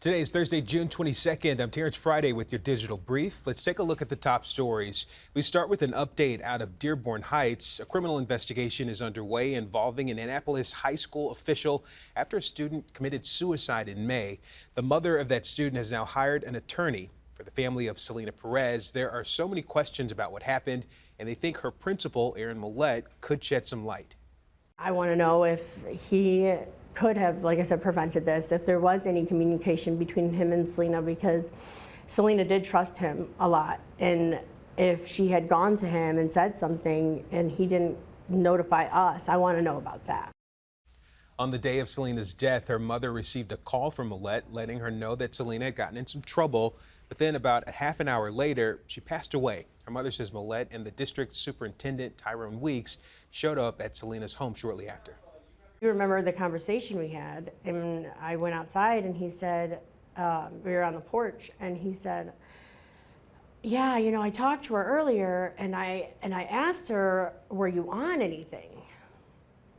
Today is Thursday, June 22nd. I'm Terrence Friday with your digital brief. Let's take a look at the top stories. We start with an update out of Dearborn Heights. A criminal investigation is underway involving an Annapolis high school official after a student committed suicide in May. The mother of that student has now hired an attorney. For the family of Selena Perez, there are so many questions about what happened, and they think her principal, Aaron Millette, could shed some light. I want to know if he could have, like I said, prevented this, if there was any communication between him and Selena, because Selena did trust him a lot. And if she had gone to him and said something and he didn't notify us, I want to know about that. On the day of Selena's death, her mother received a call from Millette letting her know that Selena had gotten in some trouble. But then about a half an hour later, she passed away. Her mother says Millette and the district superintendent, Tyrone Weeks, showed up at Selena's home shortly after. You remember the conversation we had, and I went outside and he said, we were on the porch, and he said, yeah, you know, I talked to her earlier and I asked her, were you on anything?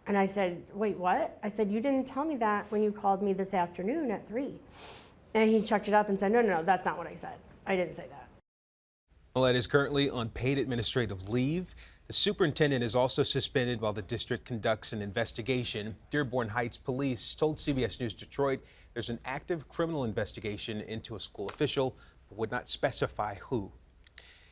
And I said, wait, what? I said, you didn't tell me that when you called me this afternoon at 3. And he chucked it up and said, no, that's not what I said. I didn't say that. Millette is currently on paid administrative leave. The superintendent is also suspended while the district conducts an investigation. Dearborn Heights police told CBS News Detroit there's an active criminal investigation into a school official, but would not specify who.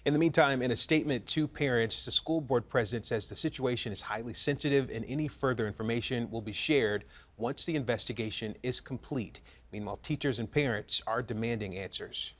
In the meantime, in a statement to parents, the school board president says the situation is highly sensitive and any further information will be shared once the investigation is complete. Meanwhile, teachers and parents are demanding answers.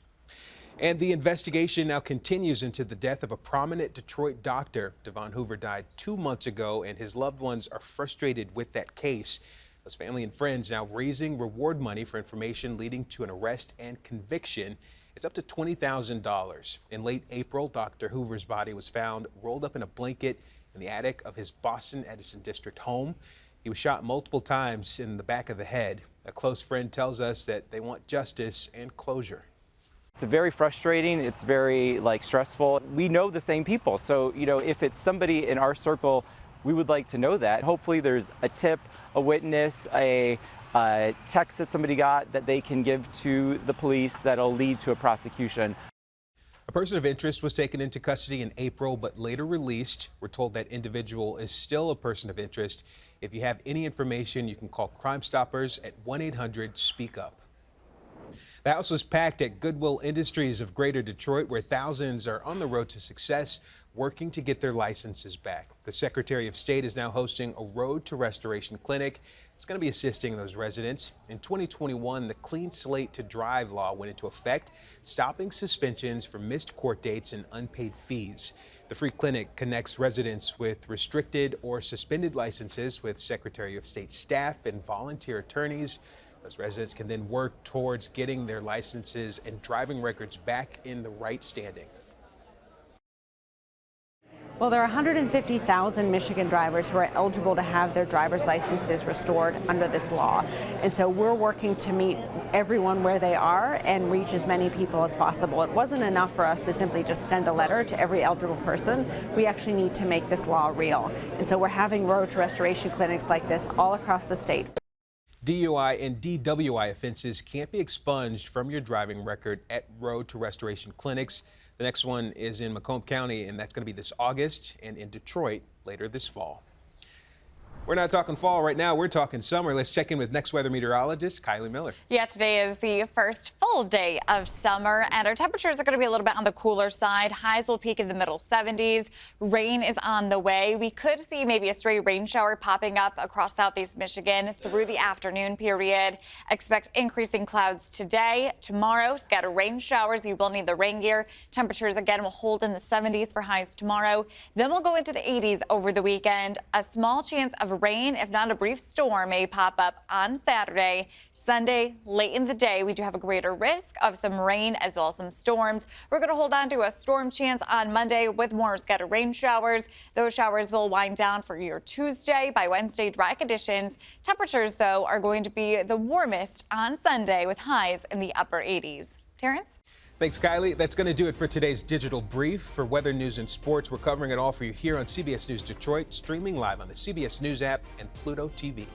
And the investigation now continues into the death of a prominent Detroit doctor. Devon Hoover died 2 months ago, and his loved ones are frustrated with that case. His family and friends now raising reward money for information leading to an arrest and conviction. It's up to $20,000. In late April, Dr. Hoover's body was found rolled up in a blanket in the attic of his Boston Edison District home. He was shot multiple times in the back of the head. A close friend tells us that they want justice and closure. It's very frustrating. It's very stressful. We know the same people. So, if it's somebody in our circle, we would like to know that. Hopefully there's a tip, a witness, a text that somebody got that they can give to the police that'll lead to a prosecution. A person of interest was taken into custody in April, but later released. We're told that individual is still a person of interest. If you have any information, you can call Crime Stoppers at 1-800-SPEAK-UP. The house was packed at Goodwill Industries of Greater Detroit, where thousands are on the road to success, working to get their licenses back. The Secretary of State is now hosting a Road to Restoration clinic. It's going to be assisting those residents. In 2021, the Clean Slate to Drive law went into effect, stopping suspensions for missed court dates and unpaid fees. The free clinic connects residents with restricted or suspended licenses with Secretary of State staff and volunteer attorneys. Those residents can then work towards getting their licenses and driving records back in the right standing. Well, there are 150,000 Michigan drivers who are eligible to have their driver's licenses restored under this law. And so we're working to meet everyone where they are and reach as many people as possible. It wasn't enough for us to simply just send a letter to every eligible person. We actually need to make this law real. And so we're having Road to Restoration clinics like this all across the state. DUI and DWI offenses can't be expunged from your driving record at Road to Restoration clinics. The next one is in Macomb County, and that's going to be this August, and in Detroit later this fall. We're not talking fall right now. We're talking summer. Let's check in with next weather meteorologist Kylie Miller. Yeah, today is the first full day of summer, and our temperatures are going to be a little bit on the cooler side. Highs will peak in the middle 70s. Rain is on the way. We could see maybe a stray rain shower popping up across southeast Michigan through the afternoon period. Expect increasing clouds today. Tomorrow, scattered rain showers. You will need the rain gear. Temperatures again will hold in the 70s for highs tomorrow. Then we'll go into the 80s over the weekend. A small chance of rain, if not a brief storm, may pop up on Saturday. Sunday, late in the day, we do have a greater risk of some rain as well as some storms. We're going to hold on to a storm chance on Monday with more scattered rain showers. Those showers will wind down for your Tuesday. By Wednesday, dry conditions. Temperatures, though, are going to be the warmest on Sunday with highs in the upper 80s. Terrence? Thanks, Kylie. That's going to do it for today's digital brief. For weather, news, and sports, we're covering it all for you here on CBS News Detroit, streaming live on the CBS News app and Pluto TV.